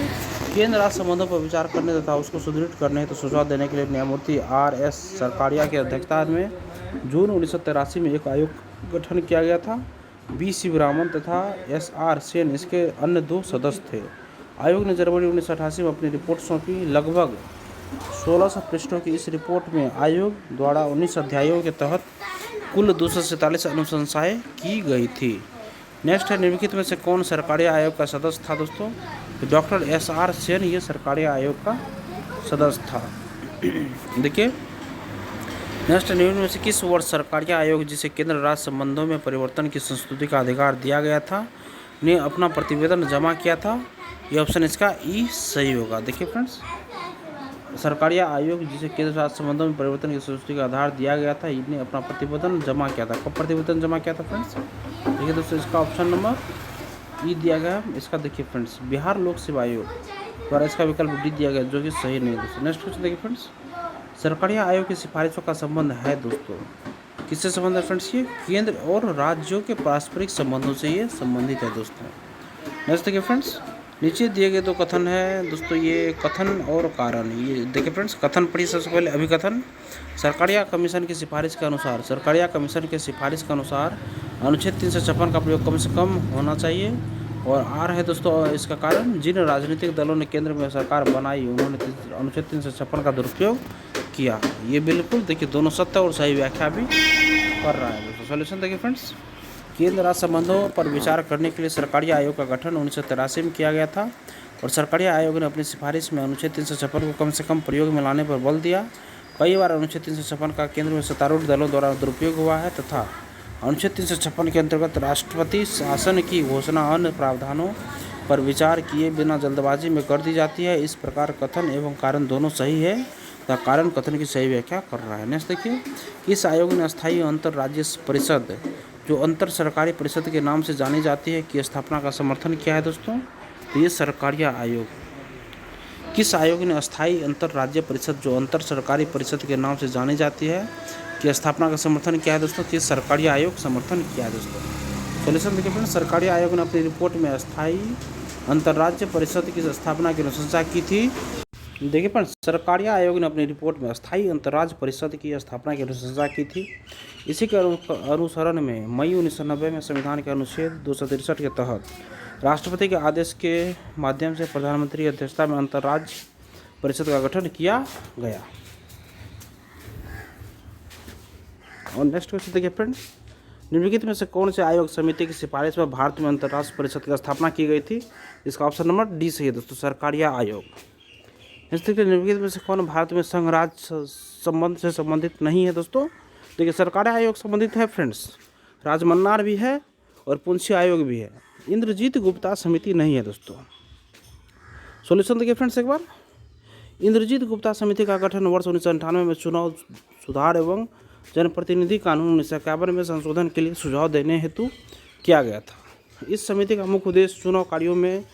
केंद्र राज्य संबंधों पर विचार करने तथा उसको सुदृढ़ करने हेतु सुझाव देने के लिए न्यायमूर्ति R.S. सरकारिया की अध्यक्षता में जून 1983 में एक आयोग गठन किया गया था। B. शिवरामन तथा S.R. सेन इसके अन्य 2 सदस्य थे। आयोग ने जनवरी 1988 में अपनी रिपोर्ट सौंपी। लगभग 1600 पृष्ठों की इस रिपोर्ट में आयोग द्वारा 19 अध्यायों के तहत कुल 247 अनुशंसाएं की गई थी। नेक्स्ट है, निम्नलिखित में से कौन सरकारी आयोग का सदस्य था दोस्तों? तो डॉक्टर S.R. सेन ये सरकारी आयोग का सदस्य था। देखिए, नेक्स्ट, निम्न में से किस वर्ष सरकारी आयोग जिसे केंद्र राज्य संबंधों में परिवर्तन की संस्तुति का अधिकार दिया गया था ने अपना प्रतिवेदन जमा किया था? ये ऑप्शन इसका ई सही होगा। देखिए फ्रेंड्स, सरकारी आयोग जिसे केंद्र राज्य संबंधों में परिवर्तन की संस्तुति का आधार दिया गया था, इन्हें अपना प्रतिवेदन जमा किया था। कब प्रतिवेदन जमा किया था फ्रेंड्स? देखिए दोस्तों, इसका ऑप्शन नंबर ई दिया गया है। इसका देखिए फ्रेंड्स, बिहार लोक सेवा आयोग द्वारा इसका विकल्प डी दिया गया, जो कि सही नहीं है दोस्तों। नेक्स्ट क्वेश्चन देखिए फ्रेंड्स, सरकारी आयोग की सिफारिशों का संबंध है दोस्तों, किससे संबंध है फ्रेंड्स? ये केंद्र और राज्यों के पारस्परिक संबंधों से ये संबंधित है दोस्तों। नेक्स्ट देखिए फ्रेंड्स, नीचे दिए गए 2 कथन है दोस्तों, ये कथन और कारण। ये देखिए फ्रेंड्स, कथन पढ़िए सबसे पहले। अभिकथन, सरकारिया कमीशन की सिफारिश के अनुसार, सरकारिया कमीशन के सिफारिश के अनुसार अनुच्छेद 356 का प्रयोग कम से कम होना चाहिए। और आर है दोस्तों इसका कारण, जिन राजनीतिक दलों ने केंद्र में सरकार बनाई उन्होंने अनुच्छेद 356 का दुरुपयोग किया। ये बिल्कुल देखिए दोनों सत्य और सही व्याख्या भी कर रहा है दोस्तों। सॉल्यूशन देखिए फ्रेंड्स, केंद्र राज्य संबंधों पर विचार करने के लिए सरकारी आयोग का गठन 1983 में किया गया था। और सरकारी आयोग ने अपनी सिफारिश में अनुच्छेद 356 को कम से कम प्रयोग में लाने पर बल दिया। कई बार अनुच्छेद 356 का केंद्र में सत्तारूढ़ दलों द्वारा दुरुपयोग हुआ है तथा अनुच्छेद 356 के अंतर्गत राष्ट्रपति शासन की घोषणा अन्य प्रावधानों पर विचार किए बिना जल्दबाजी में कर दी जाती है। इस प्रकार कथन एवं कारण दोनों सही है तथा कारण कथन की सही व्याख्या कर रहा है। नेक्स्ट देखिए, इस आयोग ने अस्थायी अंतर राज्य परिषद, जो अंतर सरकारी परिषद के नाम से जानी जाती है, की स्थापना का समर्थन किया है दोस्तों। तो ये सरकारी आयोग, किस आयोग ने अस्थायी अंतर राज्य परिषद, जो अंतर सरकारी परिषद के नाम से जानी जाती है, की स्थापना का समर्थन किया है दोस्तों? ये सरकारी आयोग समर्थन किया है दोस्तों। सॉल्यूशन देखिए फ्रेंड्स, सरकारी आयोग ने अपनी रिपोर्ट में अस्थायी अंतर्राज्य परिषद की स्थापना की अनुशंसा की थी। देखिए फ्रेंड्स, सरकारी आयोग ने अपनी रिपोर्ट में अस्थायी अंतर्राज्य परिषद की स्थापना की अनुशंसा की थी। इसी के अनुसरण में मई 1990 में संविधान के अनुच्छेद 263 के तहत राष्ट्रपति के आदेश के माध्यम से प्रधानमंत्री की अध्यक्षता में अंतर्राज्य परिषद का गठन किया गया। और नेक्स्ट क्वेश्चन देखिए फ्रेंड्स, निम्नलिखित में से कौन से आयोग समिति की सिफारिश पर भारत में अंतर्राष्ट्रीय परिषद की स्थापना की गई थी? इसका ऑप्शन नंबर डी सही है दोस्तों, सरकारी आयोग। निम्नलिखित में से कौन भारत में संघ राज्य संबंध से संबंधित नहीं है दोस्तों? देखिए, सरकारी आयोग संबंधित है फ्रेंड्स, राजमन्नार भी है और पुंछी आयोग भी है। इंद्रजीत गुप्ता समिति नहीं है दोस्तों। सॉल्यूशन देखिए फ्रेंड्स एक बार, इंद्रजीत गुप्ता समिति का गठन वर्ष 1998 में चुनाव सुधार एवं जनप्रतिनिधि कानून 1951 में संशोधन के लिए सुझाव देने हेतु किया गया था। इस समिति का मुख्य उद्देश्य चुनाव कार्यों में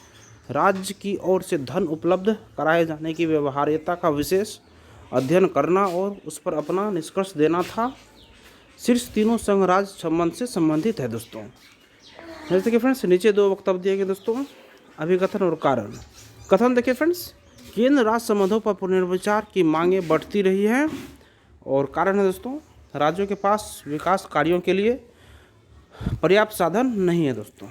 राज्य की ओर से धन उपलब्ध कराए जाने की व्यवहार्यता का विशेष अध्ययन करना और उस पर अपना निष्कर्ष देना था। शीर्ष तीनों संघ राज्य संबंध से संबंधित है दोस्तों। जैसे कि फ्रेंड्स, नीचे 2 वक्तव्य दिए गए दोस्तों, अभिकथन और कारण। कथन देखिए फ्रेंड्स, केंद्र राज्य संबंधों पर पुनर्विचार की मांगें बढ़ती रही हैं। और कारण है दोस्तों, राज्यों के पास विकास कार्यों के लिए पर्याप्त साधन नहीं है दोस्तों।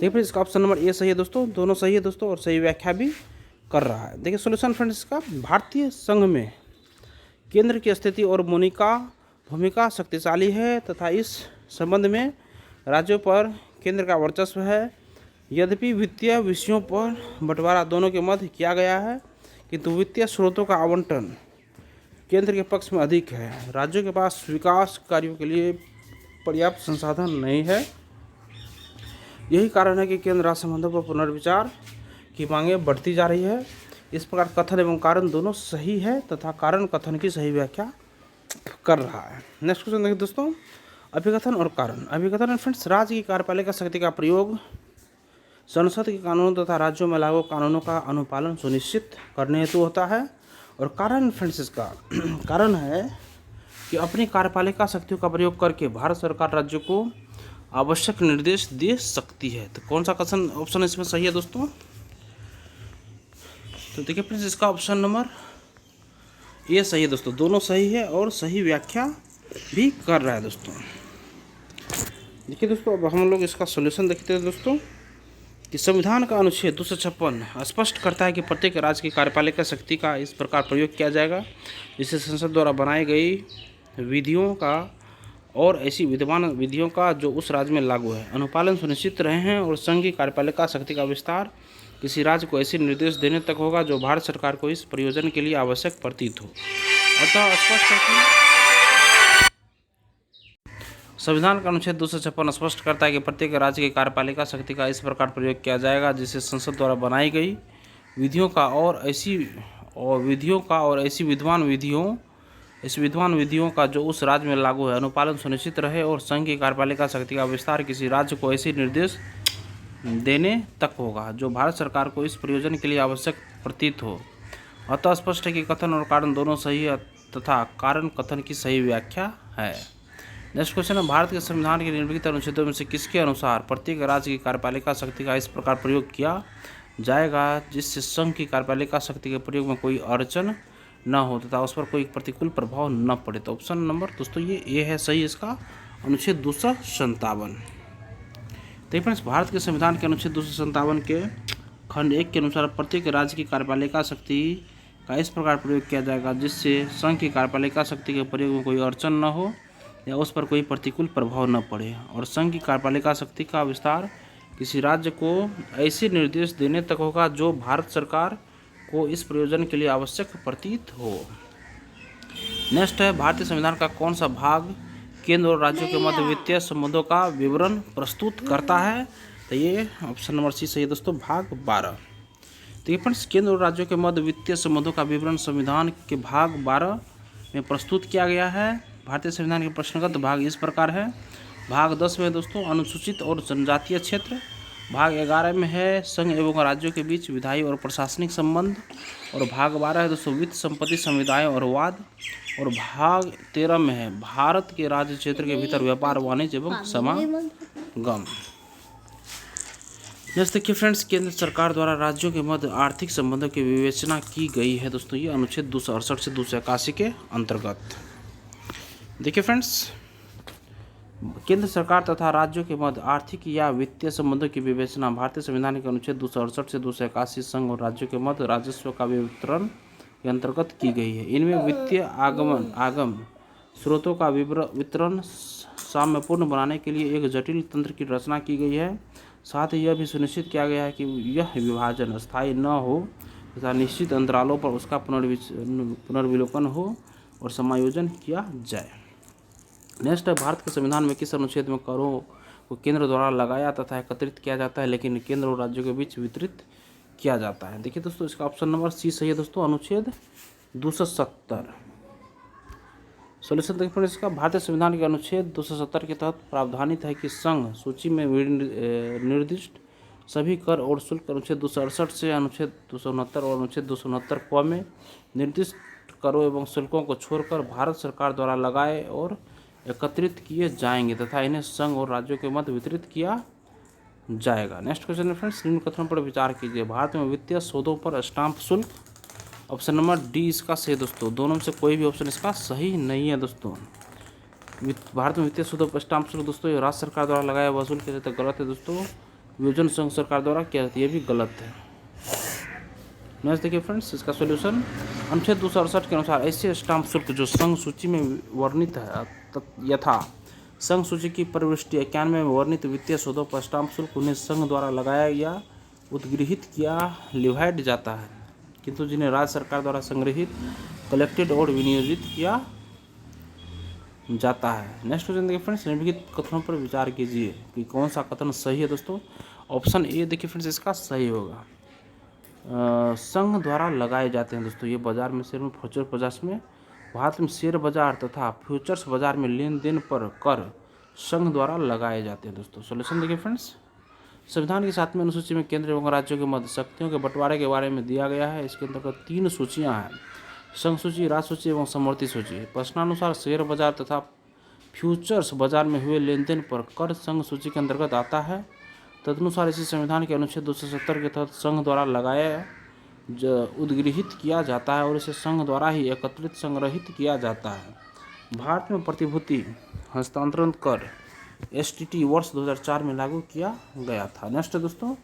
देखिए इसका ऑप्शन नंबर ए सही है दोस्तों, दोनों सही है दोस्तों और सही व्याख्या भी कर रहा है। देखिए सोल्यूशन फ्रेंड्स इसका, भारतीय संघ में केंद्र की स्थिति और भूमिका शक्तिशाली है तथा इस संबंध में राज्यों पर केंद्र का वर्चस्व है। यद्यपि वित्तीय विषयों पर बंटवारा दोनों के मध्य किया गया है, किंतु वित्तीय स्रोतों का आवंटन केंद्र के पक्ष में अधिक है। राज्यों के पास विकास कार्यों के लिए पर्याप्त संसाधन नहीं है। यही कारण है कि केंद्र राज्य संबंधों पर पुनर्विचार की मांगें बढ़ती जा रही है। इस प्रकार कथन एवं कारण दोनों सही है तथा कारण कथन की सही व्याख्या कर रहा है। नेक्स्ट क्वेश्चन देखिए दोस्तों, अभिकथन और कारण। अभिकथन फ्रेंड्स, राज्य की कार्यपालिका शक्ति का प्रयोग संसद के कानूनों तथा राज्यों में लागू कानूनों का अनुपालन सुनिश्चित करने हेतु होता है। और कारण फ्रेंड्स इसका कारण है कि अपनी कार्यपालिका शक्तियों का प्रयोग करके भारत सरकार राज्यों को आवश्यक निर्देश दे सकती है। तो कौन सा क्वेश्चन ऑप्शन इसमें सही है दोस्तों? तो देखिए फ्रेंड्स इसका ऑप्शन नंबर ये सही है दोस्तों, दोनों सही है और सही व्याख्या भी कर रहा है दोस्तों। देखिए दोस्तों अब हम लोग इसका सॉल्यूशन देखते हैं दोस्तों, कि संविधान का अनुच्छेद 256 स्पष्ट करता है कि प्रत्येक राज्य की कार्यपालिका शक्ति का इस प्रकार प्रयोग किया जाएगा जिससे संसद द्वारा बनाई गई विधियों का और ऐसी विद्यमान विधियों का जो उस राज्य में लागू है अनुपालन सुनिश्चित रहे हैं। और संघ की कार्यपालिका शक्ति का विस्तार किसी राज्य को ऐसे निर्देश देने तक होगा जो भारत सरकार को इस प्रयोजन के लिए आवश्यक प्रतीत हो। अतः स्पष्ट है कि संविधान का अनुच्छेद 256 स्पष्ट करता है कि प्रत्येक राज्य की कार्यपालिका शक्ति का इस प्रकार प्रयोग किया जाएगा जिससे संसद द्वारा बनाई गई विधियों का और ऐसी विद्यमान विधियों का जो उस राज्य में लागू है अनुपालन सुनिश्चित रहे। और संघ की कार्यपालिका शक्ति का विस्तार किसी राज्य को ऐसे निर्देश देने तक होगा जो भारत सरकार को इस प्रयोजन के लिए आवश्यक प्रतीत हो। अतः स्पष्ट है कि कथन और कारण दोनों सही है तथा कारण कथन की सही व्याख्या है। नेक्स्ट क्वेश्चन है, भारत के संविधान के निम्नलिखित अनुच्छेदों में से किसके अनुसार प्रत्येक राज्य की कार्यपालिका शक्ति का इस प्रकार प्रयोग किया जाएगा जिससे संघ की कार्यपालिका शक्ति के प्रयोग में कोई अड़चन न हो तथा उस पर कोई प्रतिकूल प्रभाव न पड़े? तो ऑप्शन नंबर दोस्तों ये है सही इसका, अनुच्छेद 257। देखिए फ्रेंड्स, भारत के संविधान के अनुच्छेद 257 के खंड 1 के अनुसार प्रत्येक राज्य की कार्यपालिका शक्ति का इस प्रकार प्रयोग किया जाएगा जिससे संघ की कार्यपालिका शक्ति के प्रयोग में कोई अड़चन न हो या उस पर कोई प्रतिकूल प्रभाव न पड़े। और संघ की कार्यपालिका शक्ति का विस्तार किसी राज्य को ऐसे निर्देश देने तक होगा जो भारत सरकार को इस प्रयोजन के लिए आवश्यक प्रतीत हो। नेक्स्ट है, भारतीय संविधान का कौन सा भाग केंद्र और राज्यों के मध्य वित्तीय संबंधों का विवरण प्रस्तुत करता है? तो ये ऑप्शन नंबर सी सही है दोस्तों, भाग 12। देखिए फ्रेंड्स, केंद्र और राज्यों के मध्य वित्तीय संबंधों का विवरण संविधान के भाग 12 में प्रस्तुत किया गया है। भारतीय संविधान के प्रश्नगत भाग इस प्रकार है। भाग 10 में दोस्तों अनुसूचित और जनजातीय क्षेत्र। भाग 11 में है संघ एवं राज्यों के बीच विधायी और प्रशासनिक संबंध। और भाग 12 है दोस्तों वित्त संपत्ति समुदाय और वाद। और भाग 13 में है भारत के राज्य क्षेत्र के भीतर व्यापार वाणिज्य एवं समागम। जैसे देखिए फ्रेंड्स, केंद्र सरकार द्वारा राज्यों के मध्य आर्थिक संबंधों की विवेचना की गई है दोस्तों, ये अनुच्छेद 268 से 281 के अंतर्गत। देखिए फ्रेंड्स, केंद्र सरकार तथा राज्यों के मध्य आर्थिक या वित्तीय संबंधों की विवेचना भारतीय संविधान के अनुच्छेद 268 से 281 संघ और राज्यों के मध्य राजस्व का वितरण के अंतर्गत की गई है। इनमें वित्तीय आगम स्रोतों का वितरण साम्यपूर्ण बनाने के लिए एक जटिल तंत्र की रचना की गई है। साथ ही यह भी सुनिश्चित किया गया है कि यह विभाजन स्थायी न हो तथा निश्चित अंतरालों पर उसका पुनर्विलोकन हो और समायोजन किया जाए। नेक्स्ट है, भारत के संविधान में किस अनुच्छेद में करों को केंद्र द्वारा लगाया तथा एकत्रित किया जाता है लेकिन केंद्र और राज्यों के बीच वितरित किया जाता है? देखिए दोस्तों, इसका ऑप्शन नंबर सी सही है दोस्तों, अनुच्छेद 270। सोल्यूशन देखिए इसका, भारतीय संविधान के अनुच्छेद 270 के तहत प्रावधानित है कि संघ सूची में निर्दिष्ट सभी कर और शुल्क अनुच्छेद 268 से अनुच्छेद 269 और अनुच्छेद 269 क में निर्दिष्ट करों एवं शुल्कों को छोड़कर भारत सरकार द्वारा लगाए और एकत्रित किए जाएंगे तथा इन्हें संघ और राज्यों के मध्य वितरित किया जाएगा। नेक्स्ट क्वेश्चन है फ्रेंड्स, निम्न कथनों पर विचार कीजिए। भारत में वित्तीय सौदों पर स्टाम्प शुल्क, ऑप्शन नंबर डी इसका सही दोस्तों, दोनों में से कोई भी ऑप्शन इसका सही नहीं है दोस्तों। भारत में वित्तीय सौदों पर स्टाम्प शुल्क दोस्तों ये राज्य सरकार द्वारा लगाया वसूल किया जाता है, गलत है दोस्तों। वियोजन संघ सरकार द्वारा किया जाता है, ये भी गलत है। नेक्स्ट देखिए फ्रेंड्स, इसका सोल्यूशन अनुच्छेद 268 के अनुसार ऐसे स्टाम्प शुल्क जो संघ सूची में वर्णित है यथा संघ सूची की प्रविष्टि 91 में वर्णित वित्तीय सौदों पर स्टाम्प शुल्क उन्हें संघ द्वारा लगाया या उद्गृहित किया लिवाइड जाता है, किंतु जिन्हें राज्य सरकार द्वारा संग्रहित कलेक्टेड और विनियोजित किया जाता है। नेक्स्ट क्वेश्चन देखिए फ्रेंड्स, निम्नलिखित कथनों पर विचार कीजिए कि कौन सा कथन सही है दोस्तों। ऑप्शन ए देखिए फ्रेंड्स इसका सही होगा। संघ द्वारा लगाए जाते हैं दोस्तों ये बाजार में, शेयर में, फ्यूचर बाजार में। भारत में शेयर बाजार तथा फ्यूचर्स बाजार में लेन देन पर कर संघ द्वारा लगाए जाते हैं दोस्तों। सोल्यूशन देखिए फ्रेंड्स, संविधान की 7वीं अनुसूची में केंद्र एवं राज्यों के मध्य शक्तियों के बंटवारे के बारे में दिया गया है। इसके अंतर्गत 3 सूचियां हैं, संघ सूची, राज्य सूची एवं समवर्ती सूची। प्रश्नानुसार शेयर बाजार तथा फ्यूचर्स बाजार में हुए लेन देन पर कर संघ सूची के अंतर्गत आता है। तदनुसार इसी संविधान के अनुच्छेद 270 के तहत संघ द्वारा लगाया उद्गृहित किया जाता है और इसे संघ द्वारा ही एकत्रित संग्रहित किया जाता है। भारत में प्रतिभूति हस्तांतरण कर STT वर्ष 2004 में लागू किया गया था। नेक्स्ट दोस्तों,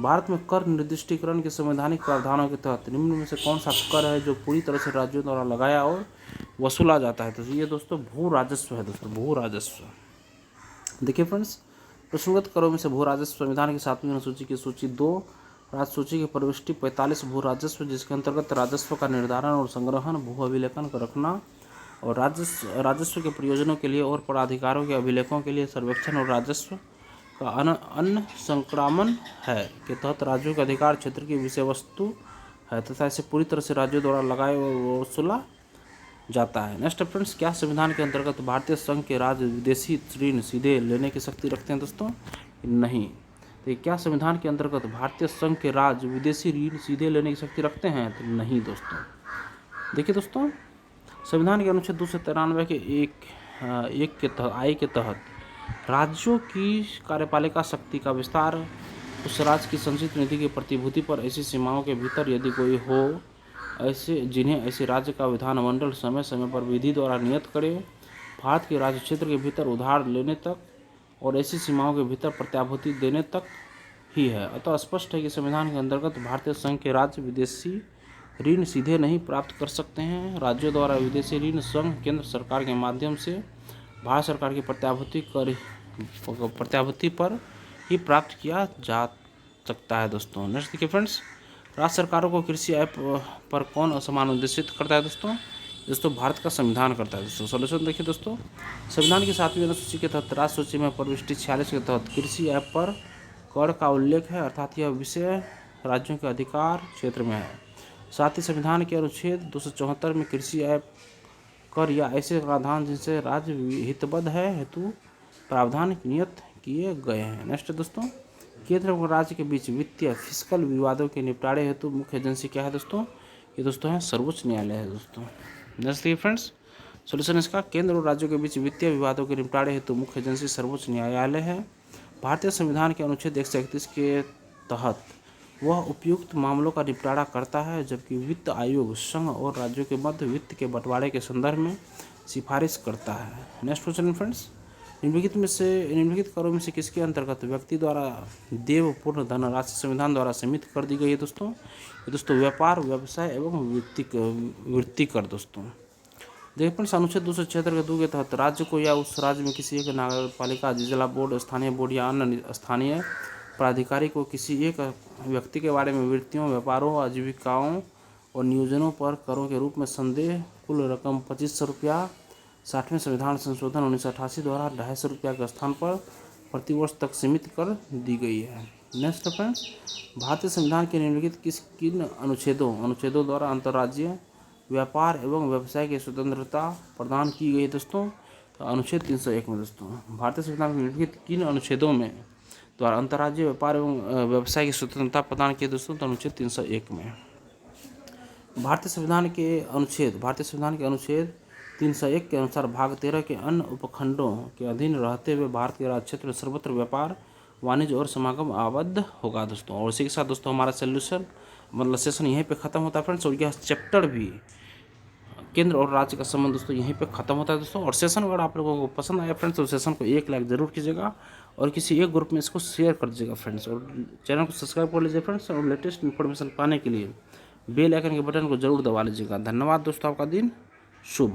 भारत में कर निर्दिष्टीकरण के संवैधानिक प्रावधानों के तहत निम्न में से कौन सा कर है जो पूरी तरह से राज्यों द्वारा लगाया और वसूला जाता है। तो ये दोस्तों भू राजस्व है दोस्तों, भू राजस्व। देखिए फ्रेंड्स, प्रश्नगत करों में से भू राजस्व संविधान की 7वीं अनुसूची की सूची 2 राज्य सूची की प्रविष्टि 45 भू राजस्व, जिसके अंतर्गत राजस्व का निर्धारण और संग्रहण, भू अभिलेखन का रखना और राजस्व के प्रयोजनों के लिए और प्राधिकारों के अभिलेखों के लिए सर्वेक्षण और राजस्व का अन्य संक्रामण है के तहत राज्यों के अधिकार क्षेत्र की विषय वस्तु है तथा इसे पूरी तरह से राज्यों द्वारा लगाए और वसूला जाता है। नेक्स्ट फ्रेंड्स, क्या संविधान के अंतर्गत भारतीय संघ के राज्य विदेशी ऋण सीधे लेने की शक्ति रखते हैं दोस्तों? नहीं। तो क्या संविधान के अंतर्गत भारतीय संघ के राज्य विदेशी ऋण सीधे लेने की शक्ति रखते हैं? तो नहीं दोस्तों। देखिए दोस्तों, संविधान के अनुच्छेद 293 के एक के तहत आई के तहत राज्यों की कार्यपालिका शक्ति का विस्तार उस राज्य की संचित निधि की प्रतिभूति पर ऐसी सीमाओं के भीतर यदि कोई हो ऐसे जिन्हें ऐसे राज्य का विधानमंडल समय समय पर विधि द्वारा नियत करे, भारत के राज्य क्षेत्र के भीतर उधार लेने तक और ऐसी सीमाओं के भीतर प्रत्याभूति देने तक ही है। अतः स्पष्ट है कि संविधान के अंतर्गत भारतीय संघ के राज्य विदेशी ऋण सीधे नहीं प्राप्त कर सकते हैं। राज्यों द्वारा विदेशी ऋण संघ केंद्र सरकार के माध्यम से भारत सरकार की प्रत्याभूति पर ही प्राप्त किया जा सकता है दोस्तों। नेक्स्ट देखिए फ्रेंड्स, राज्य सरकारों को कृषि ऐप पर कौन असमान उद्देशित करता है दोस्तों भारत का संविधान करता है दोस्तों। सोल्यूशन देखिए दोस्तों, संविधान की 7वीं अनुसूची के तहत राज्य सूची में प्रविष्टि 46 के तहत कृषि ऐप पर कर का उल्लेख है, अर्थात यह विषय राज्यों के अधिकार क्षेत्र में है। साथ ही संविधान के अनुच्छेद 274 में कृषि ऐप कर या ऐसे प्रावधान जिनसे राज्य हितबद्ध है हेतु प्रावधान नियत किए गए हैं। नेक्स्ट दोस्तों, केंद्र और राज्य के बीच वित्तीय फिस्कल विवादों के निपटारे हेतु मुख्य एजेंसी क्या है दोस्तों? ये दोस्तों है सर्वोच्च न्यायालय है दोस्तों। नेक्स्ट देखिए फ्रेंड्स, सोल्यूशन इसका, केंद्र और राज्यों के बीच वित्तीय विवादों के निपटारे हेतु मुख्य एजेंसी सर्वोच्च न्यायालय है। भारतीय संविधान के अनुच्छेद 131 के तहत वह उपयुक्त मामलों का निपटारा करता है, जबकि वित्त आयोग संघ और राज्यों के मध्य वित्त के बंटवारे के संदर्भ में सिफारिश करता है। नेक्स्ट क्वेश्चन फ्रेंड्स, निम्नलिखित करों में से किसके अंतर्गत व्यक्ति द्वारा देय पूर्ण धनराशि संविधान द्वारा सीमित कर दी गई है दोस्तों? ये दोस्तों व्यापार, व्यवसाय एवं वृत्ति कर दोस्तों। देखिए फ्रेंड्स, अनुच्छेद 276 के 2 के तहत राज्य को या उस राज्य में किसी एक नगरपालिका, जिला बोर्ड, स्थानीय बोर्ड या अन्य स्थानीय प्राधिकारी को किसी एक व्यक्ति के बारे में वृत्तियों, व्यापारों, आजीविकाओं और नियोजनों पर करों के रूप में संदेह कुल रकम 2500 रुपया 60वें संविधान संशोधन 1988 द्वारा 250 रुपया के स्थान पर प्रतिवर्ष तक सीमित कर दी गई है। नेक्स्ट फ्रेंड्स, भारतीय संविधान के निम्नलिखित किन अनुच्छेदों द्वारा अंतर्राज्यीय व्यापार एवं व्यवसाय की स्वतंत्रता प्रदान की गई है दोस्तों? तो अनुच्छेद 301 में दोस्तों। भारतीय संविधान के निम्नलिखित किन अनुच्छेदों में द्वारा अंतर्राज्यीय व्यापार एवं व्यवसाय की स्वतंत्रता प्रदान की दोस्तों? तो अनुच्छेद 301 में। भारतीय संविधान के अनुच्छेद 301 के अनुसार भाग 13 के अन्य उपखंडों के अधीन रहते हुए भारत के राज्य क्षेत्र में सर्वत्र व्यापार, वाणिज्य और समागम आबद्ध होगा दोस्तों। और इसी के साथ दोस्तों हमारा सोल्यूशन मतलब सेशन यहीं पे ख़त्म होता है फ्रेंड्स, और यह चैप्टर भी केंद्र और राज्य का संबंध दोस्तों यहीं पे ख़त्म होता है दोस्तों। और सेशन अगर आप लोगों को पसंद आया फ्रेंड्स तो सेशन को 1 लाइक ज़रूर कीजिएगा और किसी एक ग्रुप में इसको शेयर कर दीजिएगा फ्रेंड्स, और चैनल को सब्सक्राइब कर लीजिए फ्रेंड्स। और लेटेस्ट इन्फॉर्मेशन पाने के लिए बेल आइकन के बटन को जरूर दबा लीजिएगा। धन्यवाद दोस्तों, आपका दिन शुभ।